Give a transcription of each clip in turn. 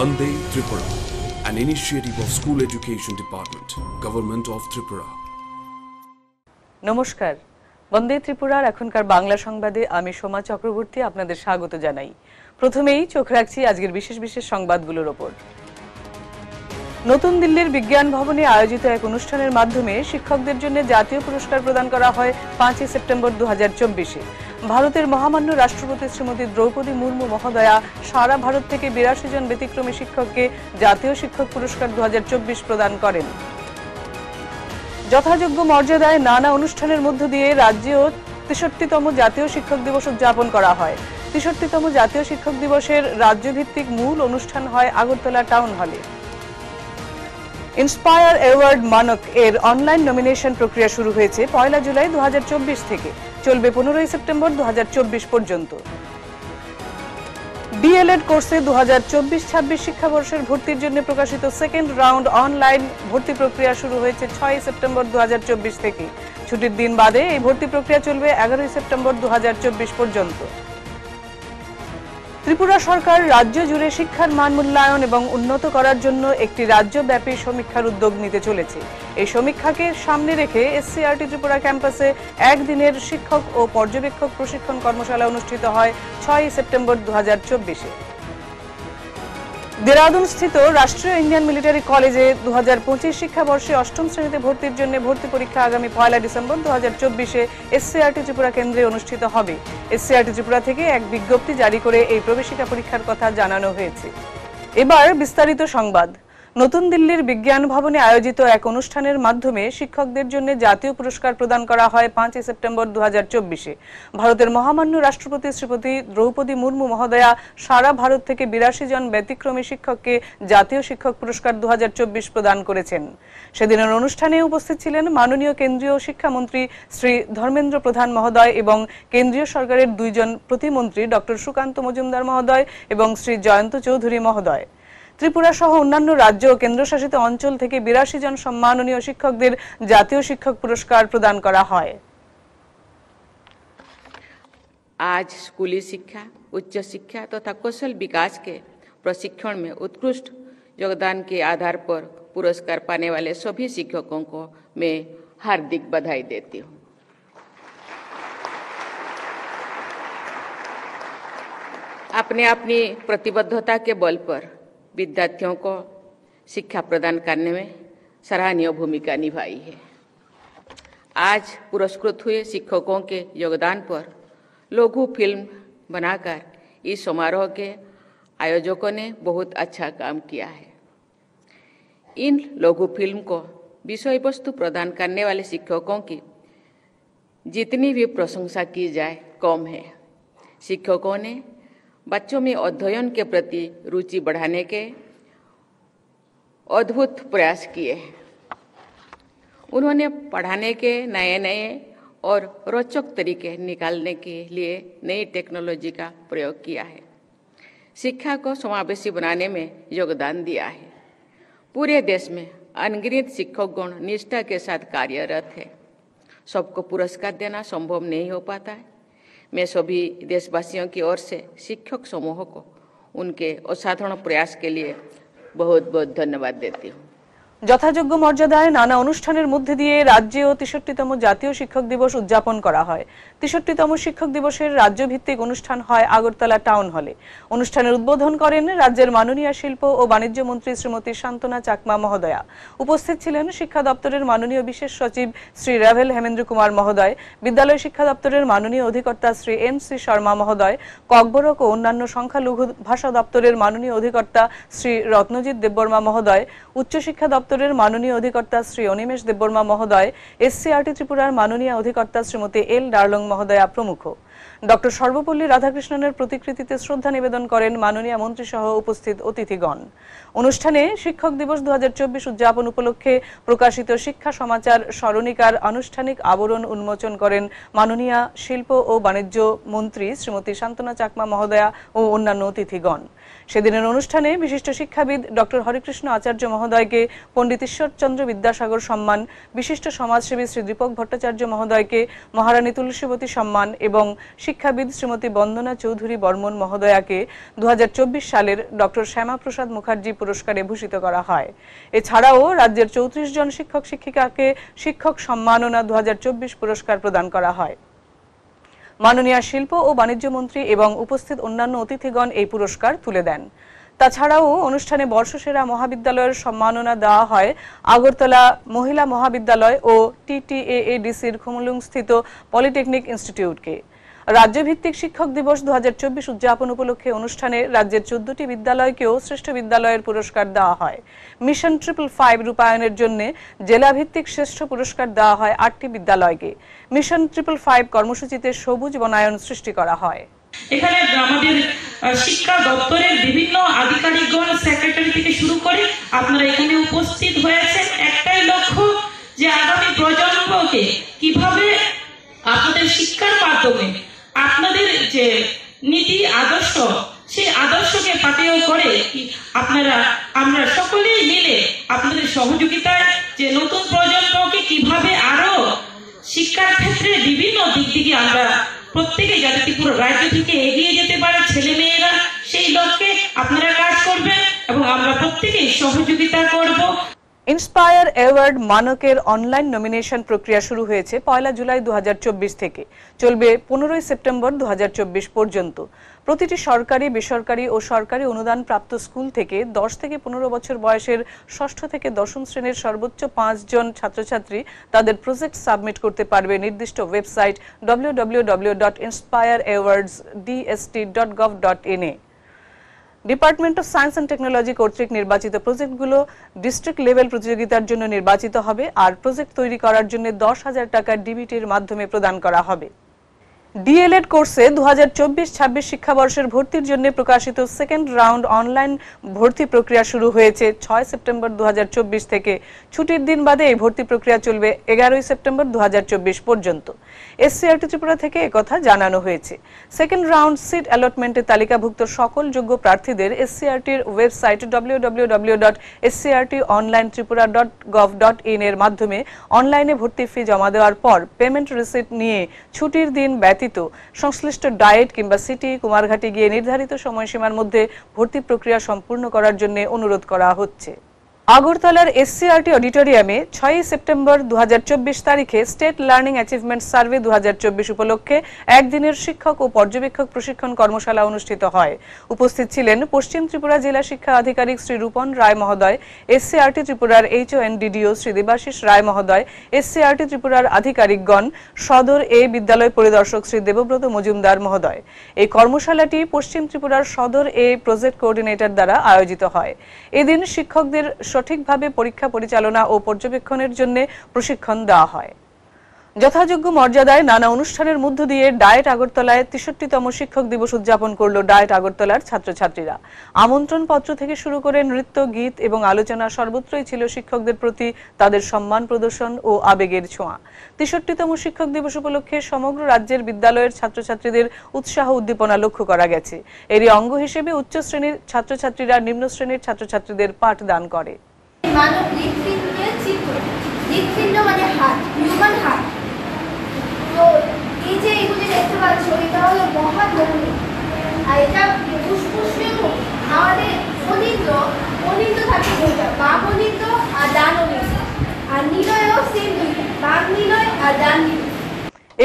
Vande Tripura, an initiative of School Education Department, Government of Tripura. নমস্কার, বন্দে ত্রিপুরার এখনকার বাংলা সংবাদে আমি সোমা চক্রবর্তী আপনাদের স্বাগত জানাই। প্রথমেই চোখ রাখছি আজকের বিশেষ বিশেষ সংবাদগুলোর উপর। নতুন দিল্লির বিজ্ঞান ভবনে আয়োজিত এক অনুষ্ঠানের মাধ্যমে শিক্ষকদের জন্য জাতীয় পুরস্কার প্রদান করা হয় 5 সেপ্টেম্বর 2024-এ। ভারতের মহামান্য রাষ্ট্রপতি শ্রীমতী দ্রৌপদী মুর্মু মহোদয়া সারা ভারত থেকে 82 জন ব্যতিক্রমী শিক্ষককে জাতীয় শিক্ষক পুরস্কার 2024 প্রদান করেন। যথাযোগ্য মর্যাদায় নানা অনুষ্ঠানের মধ্য দিয়ে রাজ্যেও 63তম জাতীয় শিক্ষক দিবস উদযাপন করা হয়। 63তম জাতীয় শিক্ষক দিবসের রাজ্যভিত্তিক মূল অনুষ্ঠান হয় আগরতলা টাউন হলে। ইন্সপায়ার অ্যাওয়ার্ড মানক এর অনলাইন নমিনেশন প্রক্রিয়া শুরু হয়েছে 1 জুলাই 2024 থেকে, চলবে 15 সেপ্টেম্বর 2024 পর্যন্ত। ডিএলএড কোর্সে 2024-26 শিক্ষাবর্ষের ভর্তির জন্য প্রকাশিত সেকেন্ড রাউন্ড অনলাইন ভর্তি প্রক্রিয়া শুরু হয়েছে 6 সেপ্টেম্বর 2024 থেকে। ছুটির দিন বাদে এই ভর্তি প্রক্রিয়া চলবে 11 সেপ্টেম্বর 2024 পর্যন্ত। ত্রিপুরা সরকার রাজ্য জুড়ে শিক্ষার মান মূল্যায়ন এবং উন্নত করার জন্য একটি রাজ্যব্যাপী সমীক্ষার উদ্যোগ নিতে চলেছে। এই সমীক্ষাকে সামনে রেখে এসসিআরটি ত্রিপুরা ক্যাম্পাসে একদিনের শিক্ষক ও পর্যবেক্ষক প্রশিক্ষণ কর্মশালা অনুষ্ঠিত হয় 6 সেপ্টেম্বর 2024-এ। দেরাদুন স্থিত রাষ্ট্রীয় ইন্ডিয়ান মিলিটারি কলেজে 2025 শিক্ষাবর্ষে 8ম শ্রেণীতে ভর্তির জন্য ভর্তি পরীক্ষা আগামী 1 ডিসেম্বর 2024-এ এসসিআরটি ত্রিপুরা কেন্দ্রে অনুষ্ঠিত হবে। এসসিআরটি ত্রিপুরা থেকে এক বিজ্ঞপ্তি জারি করে এই প্রবেশিকা পরীক্ষার কথা জানানো হয়েছে। এবার বিস্তারিত সংবাদ। নতুন দিল্লির বিজ্ঞান ভবনে আয়োজিত এক অনুষ্ঠানের মাধ্যমে শিক্ষকদের জন্য জাতীয় পুরস্কার প্রদান করা হয় 5 সেপ্টেম্বর 2024-এ। ভারতের মহামান্য রাষ্ট্রপতি শ্রীমতী দ্রৌপদী মুর্মু মহোদয়া সারা ভারত থেকে 82 জন ব্যতিক্রমী শিক্ষককে জাতীয় শিক্ষক পুরস্কার 2024 প্রদান করেছেন। সেদিনের অনুষ্ঠানে উপস্থিত ছিলেন মাননীয় কেন্দ্রীয় শিক্ষামন্ত্রী শ্রী ধর্মেন্দ্র প্রধান মহোদয় এবং কেন্দ্রীয় সরকারের 2 জন প্রতিমন্ত্রী ডক্টর সুকান্ত মজুমদার মহোদয় এবং শ্রী জয়ন্ত চৌধুরী মহোদয়। ত্রিপুরা সহ অন্যান্য রাজ্য ও কেন্দ্রশাসিত অঞ্চল থেকে 82 জন সম্মাননীয় শিক্ষকদের জাতীয় শিক্ষক পুরস্কার প্রদান করা হয়। आज स्कूली शिक्षा, उच्च शिक्षा तथा कौशल विकास के प्रशिक्षण में उत्कृष्ट योगदान के आधार पर पुरस्कार पाने वाले सभी शिक्षकों को मैं हार्दिक बधाई देती हूँ। अपने अपनी प्रतिबद्धता के बल पर विद्यार्थियों को शिक्षा प्रदान करने में सराहनीय भूमिका निभाई है। आज पुरस्कृत हुए शिक्षकों के योगदान पर लघु फिल्म बनाकर इस समारोह के आयोजकों ने बहुत अच्छा काम किया है। इन लघु फिल्म को विषय वस्तु प्रदान करने वाले शिक्षकों की जितनी भी प्रशंसा की जाए कम है। शिक्षकों ने बच्चों में अध्ययन के प्रति रुचि बढ़ाने के अद्भुत प्रयास किए हैं। उन्होंने पढ़ाने के नए नए और रोचक तरीके निकालने के लिए नई टेक्नोलॉजी का प्रयोग किया है। शिक्षा को समावेशी बनाने में योगदान दिया है। पूरे देश में अनगिनत शिक्षकगण निष्ठा के साथ कार्यरत है। सबको पुरस्कार देना संभव नहीं हो पाता है। मैं सभी देशवासियों की ओर से शिक्षक समूह को उनके असाधारण प्रयास के लिए बहुत बहुत धन्यवाद देती हूँ। যথাযোগ্য মর্যাদায় নানা অনুষ্ঠানের মধ্যে দিয়ে রাজ্যেও 63তম জাতীয় শিক্ষক দিবস উদযাপন করা হয়। 63তম শিক্ষক দিবসের রাজ্যভিত্তিক অনুষ্ঠান হয় আগরতলা টাউন হলে। অনুষ্ঠানের উদ্বোধন করেন রাজ্যের মাননীয় শিল্প ও বাণিজ্য মন্ত্রী শ্রীমতী শান্তনা চাকমা মহোদয়া। উপস্থিত ছিলেন শিক্ষা দপ্তরের মাননীয় বিশেষ সচিব শ্রী রাভেল হেমেন্দ্র কুমার মহোদয়, বিদ্যালয় শিক্ষা দপ্তরের মাননীয় অধিকর্তা শ্রী এম.সি. শর্মা মহোদয়, ককবরক ও অন্যান্য সংখ্যালঘু ভাষা দপ্তরের মাননীয় অধিকর্তা শ্রী রত্নজিৎ দেববর্মা মহোদয়, উচ্চশিক্ষা দপ্তরের মাননীয় অধিকর্তা শ্রী অনিমেষ দেববর্মা মহোদয়, এসসিআরটি ত্রিপুরার মাননীয় অধিকর্তা শ্রীমতী এল ডার্লং মহোদয়া প্রমুখ। ডক্টর সর্বপল্লী রাধাকৃষ্ণনের প্রতিকৃতিতে শ্রদ্ধা নিবেদন করেন মাননীয় মন্ত্রী সহ উপস্থিত অতিথিগণ। অনুষ্ঠানে শিক্ষক দিবস 2024 উদযাপন উপলক্ষে প্রকাশিত শিক্ষা সমাচার স্মরণিকার আনুষ্ঠানিক আবরণ উন্মোচন করেন মাননীয় শিল্প ও বাণিজ্য মন্ত্রী শ্রীমতী শান্তনা চাকমা মহোদয়া ও অন্যান্য অতিথিগণ। সেদিনের অনুষ্ঠানে বিশিষ্ট শিক্ষাবিদ ডক্টর হরেকৃষ্ণ আচার্য মহোদয়কে পণ্ডিত ঈশ্বরচন্দ্র বিদ্যাসাগর সম্মান, বিশিষ্ট সমাজসেবী শ্রী দীপক ভট্টাচার্য মহোদয়কে মহারানী তুলসীবতী সম্মান এবং শিক্ষাবিদ শ্রীমতী বন্দনা চৌধুরী বর্মন মহোদয়াকে 2024 সালের ডক্টর শ্যামাপ্রসাদ মুখার্জি পুরস্কারে ভূষিত করা হয়। এছাড়াও রাজ্যের 34 জন শিক্ষক শিক্ষিকাকে শিক্ষক সম্মাননা 2024 পুরস্কার প্রদান করা হয়। মাননীয় শিল্প ও বাণিজ্য মন্ত্রী এবং উপস্থিত অন্যান্য অতিথিগণ এই পুরস্কার তুলে দেন। তাছাড়াও অনুষ্ঠানে বর্ষসেরা মহাবিদ্যালয়ের সম্মাননা দেওয়া হয় আগরতলা মহিলা মহাবিদ্যালয় ও TTAADCর খুমুলুং স্থিত পলিটেকনিক ইনস্টিটিউটকে। রাজ্যভিত্তিক শিক্ষক দিবস 2024 উদযাপন উপলক্ষে অনুষ্ঠানে রাজ্যের 14টি বিদ্যালয়কেও শ্রেষ্ঠ বিদ্যালয়ের পুরস্কার দেওয়া হয়। মিশন 555 রূপায়ণের জন্য জেলাভিত্তিক শ্রেষ্ঠ পুরস্কার দেওয়া হয় 8টি বিদ্যালয়কে। মিশন 555 কর্মসূচিতে সবুজ বনায়ন সৃষ্টি করা হয়। এখানে আমাদের শিক্ষা দপ্তরের বিভিন্ন আধিকারিকগণ, সেক্রেটারি থেকে শুরু করে আপনারা এখানে উপস্থিত হয়েছেন। একটাই লক্ষ্য যে আগামী প্রজন্মকে কিভাবে আপনাদের শিক্ষার মাধ্যমে আপনাদের যে নীতি আদর্শ, সেই আদর্শকে পাথেয় করে আমরা সকলেই মিলে আপনাদের সহযোগিতায় যে নতুন প্রজন্মকে কিভাবে আরো শিক্ষার ক্ষেত্রে বিভিন্ন দিক থেকে আমরা প্রত্যেকে যাতে ত্রিপুরা রাজ্য থেকে এগিয়ে যেতে পারে ছেলে মেয়েরা, সেই লক্ষ্যে আপনারা কাজ করবেন এবং আমরা প্রত্যেকেই সহযোগিতা করব। ইন্সপায়ার অ্যাওয়ার্ড মানকের অনলাইন নমিনেশন প্রক্রিয়া শুরু হয়েছে 1 জুলাই 2024 থেকে, চলবে 15 সেপ্টেম্বর 2024 পর্যন্ত। প্রতিটি সরকারি, বেসরকারি ও সরকারি অনুদান প্রাপ্ত স্কুল থেকে 10 থেকে 15 বছর বয়সের ষষ্ঠ থেকে দশম শ্রেণীর সর্বোচ্চ 5 জন ছাত্রছাত্রী তাদের প্রজেক্ট সাবমিট করতে পারবে নির্দিষ্ট website www.inspireawards.dst.gov.in A. Department of science and technology কর্তৃক নির্বাচিত প্রজেক্টগুলো ডিস্ট্রিক্ট লেভেল প্রতিযোগিতার জন্য নির্বাচিত হবে আর প্রজেক্ট তৈরি করার জন্য 10,000 টাকা ডিবিটির মাধ্যমে প্রদান করা হবে। ডিএলএড কোর্সে 2024-26 শিক্ষাবর্ষের ভর্তির জন্য প্রকাশিত সেকেন্ড রাউন্ড অনলাইন ভর্তি প্রক্রিয়া শুরু হয়েছে 6 সেপ্টেম্বর 2024 থেকে। ছুটির দিন বাদে এই ভর্তি প্রক্রিয়া চলবে 11 সেপ্টেম্বর 2024 পর্যন্ত। এসসিআরটি ত্রিপুরা থেকে একথা জানানো হয়েছে। সেকেন্ড রাউন্ড সিট অ্যালটমেন্টে তালিকাভুক্ত সকল যোগ্য প্রার্থীদের এসসিআরটির ওয়েবসাইট www.scrtonlinetripura.gov.in এর মাধ্যমে অনলাইনে ভর্তি ফি জমা দেওয়ার পর পেমেন্ট রিসিট নিয়ে ছুটির দিন ব্যতীত সংশ্লিষ্ট ডায়েট কিংবা সিটি কুমারঘাটে গিয়ে নির্ধারিত সময়সীমার মধ্যে ভর্তি প্রক্রিয়া সম্পূর্ণ করার জন্য অনুরোধ করা হচ্ছে। আগরতলার এসসিআরটি অডিটোরিয়ামে 6 সেপ্টেম্বর 2024 তারিখে স্টেট লার্নিং অ্যাচিভমেন্ট সার্ভে 2024 উপলক্ষে একদিনের শিক্ষক ও পর্যবেক্ষক প্রশিক্ষণ কর্মশালা অনুষ্ঠিত হয়। উপস্থিত ছিলেন পশ্চিম ত্রিপুরা জেলা শিক্ষা আধিকারিক শ্রী রূপন রায় মহোদয়, এসসিআরটি ত্রিপুরার HONDDO শ্রী দেবাশিস রায় মহোদয়, এসসিআরটি ত্রিপুরার আধিকারিকগণ, সদর এ বিদ্যালয় পরিদর্শক শ্রী দেবব্রত মজুমদার মহোদয়। এই কর্মশালাটি পশ্চিম ত্রিপুরার সদর এ প্রজেক্ট কোঅর্ডিনেটর দ্বারা আয়োজিত হয়। এদিন শিক্ষকদের সঠিকভাবে পরীক্ষা পরিচালনা ও পর্যবেক্ষণের জন্য প্রশিক্ষণ দেওয়া হয়। যথাযোগ্য মর্যাদায় নানা অনুষ্ঠানের মধ্য দিয়ে ডায়েট আগরতলায় 63তম শিক্ষক দিবস উদযাপন করল ডায়েট আগরতলার ছাত্রছাত্রীরা। আমন্ত্রণ পত্র থেকে শুরু করে নৃত্য, গীত এবং আলোচনা সর্বত্রই ছিল শিক্ষকদের প্রতি তাদের সম্মান প্রদর্শন ও আবেগের ছোঁয়া। 63তম শিক্ষক দিবস উপলক্ষে সমগ্র রাজ্যের বিদ্যালয়ের ছাত্রছাত্রীদের উৎসাহ উদ্দীপনা লক্ষ্য করা গেছে। এরই অঙ্গ হিসেবে উচ্চ শ্রেণীর ছাত্রছাত্রীরা নিম্ন শ্রেণীর ছাত্রছাত্রীদের পাঠদান করে। মানব হৃৎপিণ্ডের চিত্র, হৃৎপিণ্ড মানে হার্ট, হিউম্যান হার্ট। তো এই যে এগুলি দেখতে পাচ্ছ, এটা হলো মহাধমনী, আর এটা ফুসফুসের আমাদের অনিন্দ্য থাকে দুইটা, বাম অনিন্দ্য আর ডান অনিন্দ্য, আর নিলয়ও সেম দুইটা, বাম নিলয় আর ডান নিলয়।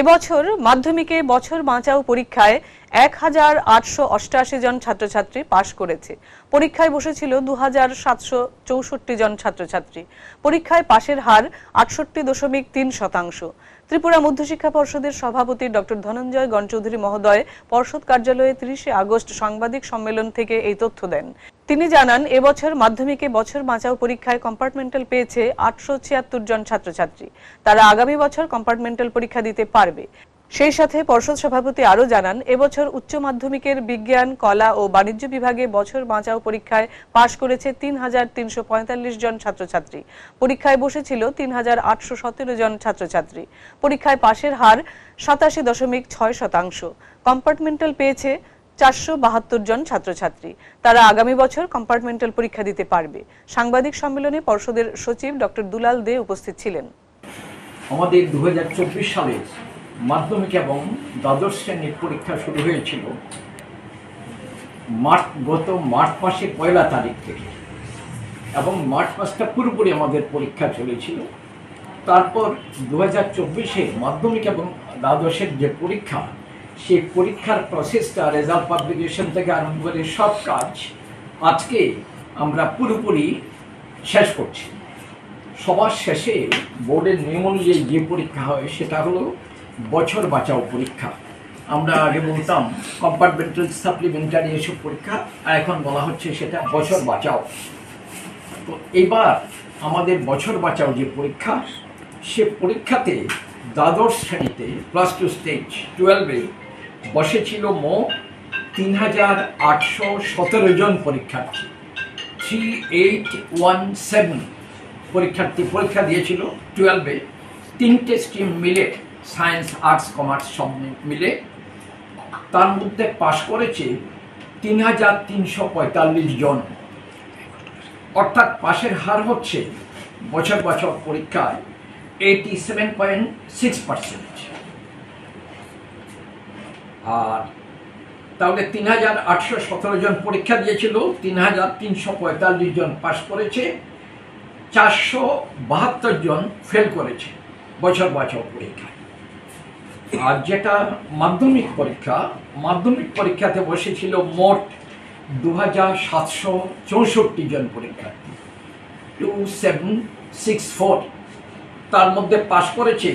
এবছর মাধ্যমিকে বছর বাঁচাও পরীক্ষায় 1088 জন ছাত্রছাত্রী পাশ করেছে। পরীক্ষায় বসেছিল 2764 জন ছাত্রছাত্রী। পরীক্ষায় পাশের হার 68.3%। ত্রিপুরা মধ্যশিক্ষা পর্ষদের সভাপতি ডক্টর ধনঞ্জয় গণচৌধুরী মহোদয় পর্ষদ কার্যালয়ে 30 আগস্ট সাংবাদিক সম্মেলন থেকে এই তথ্য দেন। তিনি জানান, এবছর মাধ্যমিকে বছর বাঁচাও পরীক্ষায় কম্পার্টমেন্টাল পেয়েছে 876 জন ছাত্রছাত্রী। তারা আগামী বছর কম্পার্টমেন্টাল পরীক্ষা দিতে পারবে। সেই সাথে পর্ষদ সভাপতি আরও জানান, এবছর উচ্চ মাধ্যমিকের বিজ্ঞান, কলা ও বাণিজ্য বিভাগে বছর বাঁচাও পরীক্ষায় পাশ করেছে 3345 জন ছাত্রছাত্রী। পরীক্ষায় বসেছিল 3817 জন ছাত্রছাত্রী। পরীক্ষায় পাশের হার 87.6%। কম্পার্টমেন্টাল পেয়েছে 472 জন ছাত্রছাত্রী। তারা আগামী বছর কম্পার্টমেন্টাল পরীক্ষা দিতে পারবে। সাংবাদিক সম্মেলনে পর্ষদের সচিব ডক্টর দুলাল দে উপস্থিত ছিলেন। আমাদের 2024 সালে মাধ্যমিক এবং দ্বাদশ শ্রেণীর পরীক্ষা শুরু হয়েছিল গত মার্চ মাসের 1 তারিখ থেকে, এবং মার্চ মাসটা পুরোপুরি আমাদের পরীক্ষা চলেছিল। তারপর 2024-এ মাধ্যমিক এবং দ্বাদশের যে পরীক্ষা, সেই পরীক্ষার প্রসেসটা, রেজাল্ট পাবলিকেশন থেকে আরম্ভ করে সব কাজ আজকে আমরা পুরোপুরি শেষ করছি। সবার শেষে বোর্ডের নিয়ম অনুযায়ী যে পরীক্ষা হয় সেটা হলো বছর বাঁচাও পরীক্ষা। আমরা আগে বলতাম কম্পার্টমেন্টাল সাপ্লিমেন্টারি এসব পরীক্ষা, আর এখন বলা হচ্ছে সেটা বছর বাঁচাও। তো এবার আমাদের বছর বাঁচাও যে পরীক্ষা, সে পরীক্ষাতে দ্বাদশ শ্রেণীতে +2 স্টেজ 12-এ বসেছিল মোট 3817 জন পরীক্ষার্থী। 3817 পরীক্ষার্থী পরীক্ষা দিয়েছিল 12-এ, 3টে স্ট্রিম মিলে, সায়েন্স, আর্টস, কমার্স সব মিলে। তার মধ্যে পাশ করেছে 3345 জন, অর্থাৎ পাশের হার হচ্ছে বছর বাঁচাও পরীক্ষায় 87.6%। আর তাহলে 3817 জন পরীক্ষা দিয়েছিল, 3345 জন পাশ করেছে, 472 জন ফেল করেছে বছর বাঁচাও পরীক্ষায়। আর যেটা মাধ্যমিক পরীক্ষাতে বসেছিল মোট 2764 জন পরীক্ষার্থী, 2764। তার মধ্যে পাশ করেছে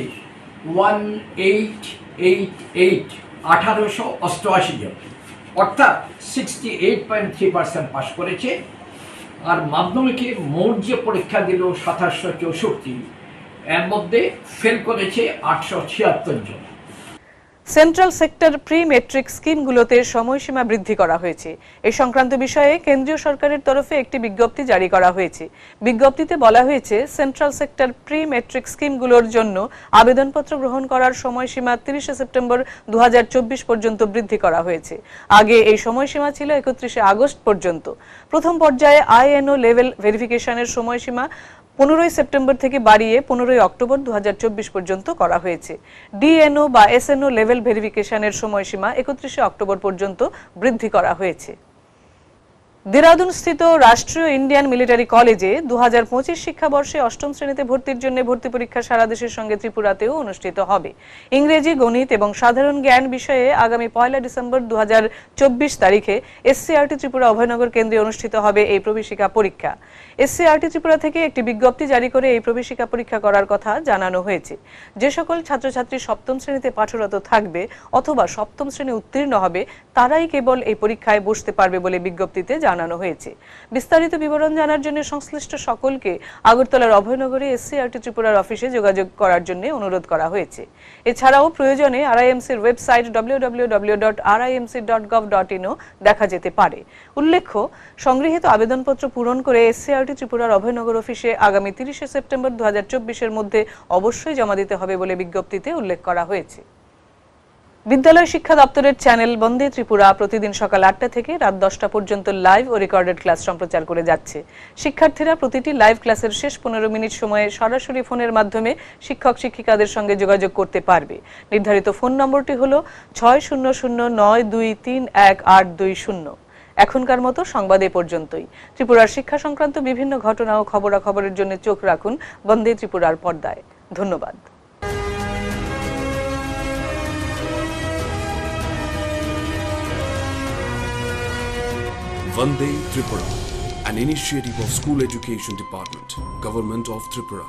1888 জন, অর্থাৎ 68.3% পাশ করেছে। আর মাধ্যমিকে মোট যে পরীক্ষা দিল 2764, এর মধ্যে ফেল করেছে 876 জন। সেন্ট্রাল সেক্টর প্রি মেট্রিক স্কিমগুলোতে সময়সীমা বৃদ্ধি করা হয়েছে। এই সংক্রান্ত বিষয়ে কেন্দ্রীয় সরকারের তরফে একটি বিজ্ঞপ্তি জারি করা হয়েছে। বিজ্ঞপ্তিতে বলা হয়েছে, সেন্ট্রাল সেক্টর প্রি মেট্রিক স্কিমগুলোর জন্য আবেদনপত্র গ্রহণ করার সময়সীমা 30 সেপ্টেম্বর 2024 পর্যন্ত বৃদ্ধি করা হয়েছে। আগে এই সময়সীমা ছিল 31 আগস্ট পর্যন্ত। প্রথম পর্যায়ে আইএনও লেভেল ভেরিফিকেশনের সময়সীমা 15 সেপ্টেম্বর থেকে বাড়িয়ে 15 অক্টোবর 2024 পর্যন্ত করা হয়েছে। ডিএনও বা এসএনও লেভেল ভেরিফিকেশনের সময়সীমা 31 অক্টোবর পর্যন্ত বৃদ্ধি করা হয়েছে। দেরাদুন স্থিত রাষ্ট্রীয় ইন্ডিয়ান মিলিটারি কলেজে 2025 শিক্ষাবর্ষে অষ্টম শ্রেণীতে ভর্তির জন্য ভর্তি পরীক্ষা সারা দেশের সঙ্গে ত্রিপুরাতেও অনুষ্ঠিত হবে। ইংরেজি, গণিত এবং সাধারণ জ্ঞান বিষয়ে আগামী 1 ডিসেম্বর 2024 তারিখে এসসিআরটি ত্রিপুরা অভয়নগর কেন্দ্রে অনুষ্ঠিত হবে এই প্রবেশিকা পরীক্ষা। এসসিআরটি ত্রিপুরা থেকে একটি বিজ্ঞপ্তি জারি করে এই প্রবেশিকা পরীক্ষা করার কথা জানানো হয়েছে। যে সকল ছাত্রছাত্রী সপ্তম শ্রেণীতে পাঠরত থাকবে অথবা সপ্তম শ্রেণী উত্তীর্ণ হবে, তারাই কেবল এই পরীক্ষায় বসতে পারবে বলে বিজ্ঞপ্তিতে জানানো হয়েছে। বিস্তারিত বিবরণ জানার জন্য সংশ্লিষ্ট সকলকে আগরতলার অভয়নগরে এসসিআরটি ত্রিপুরার অফিসে যোগাযোগ করার জন্য অনুরোধ করা হয়েছে। এছাড়াও প্রয়োজনে আরআইএমসির ওয়েবসাইট www.rimc.gov.in দেখা যেতে পারে। উল্লেখ্য, সংগৃহীত আবেদনপত্র পূরণ করে এসসিআরটি ত্রিপুরার অভয়নগর অফিসে আগামী 30 সেপ্টেম্বর 2024-এর মধ্যে অবশ্যই জমা দিতে হবে বলে বিজ্ঞপ্তিতে উল্লেখ করা হয়েছে। বিদ্যালয় শিক্ষা দপ্তরের চ্যানেল বন্দে ত্রিপুরা প্রতিদিন সকাল 8টা থেকে রাত 10টা পর্যন্ত লাইভ ও রেকর্ডেড ক্লাস সম্প্রচার করে যাচ্ছে। শিক্ষার্থীরা প্রতিটি লাইভ ক্লাসের শেষ 15 মিনিট সময়ে সরাসরি ফোনের মাধ্যমে শিক্ষক শিক্ষিকাদের সঙ্গে যোগাযোগ করতে পারবে। নির্ধারিত ফোন নম্বরটি হলো 6009231820। এখনকার মতো সংবাদ এ পর্যন্তই। ত্রিপুরার শিক্ষা সংক্রান্ত বিভিন্ন ঘটনা ও খবরাখবরের জন্য চোখ রাখুন বন্দে ত্রিপুরার পর্দায়। ধন্যবাদ। Vande Tripura, an initiative of School Education Department, Government of Tripura.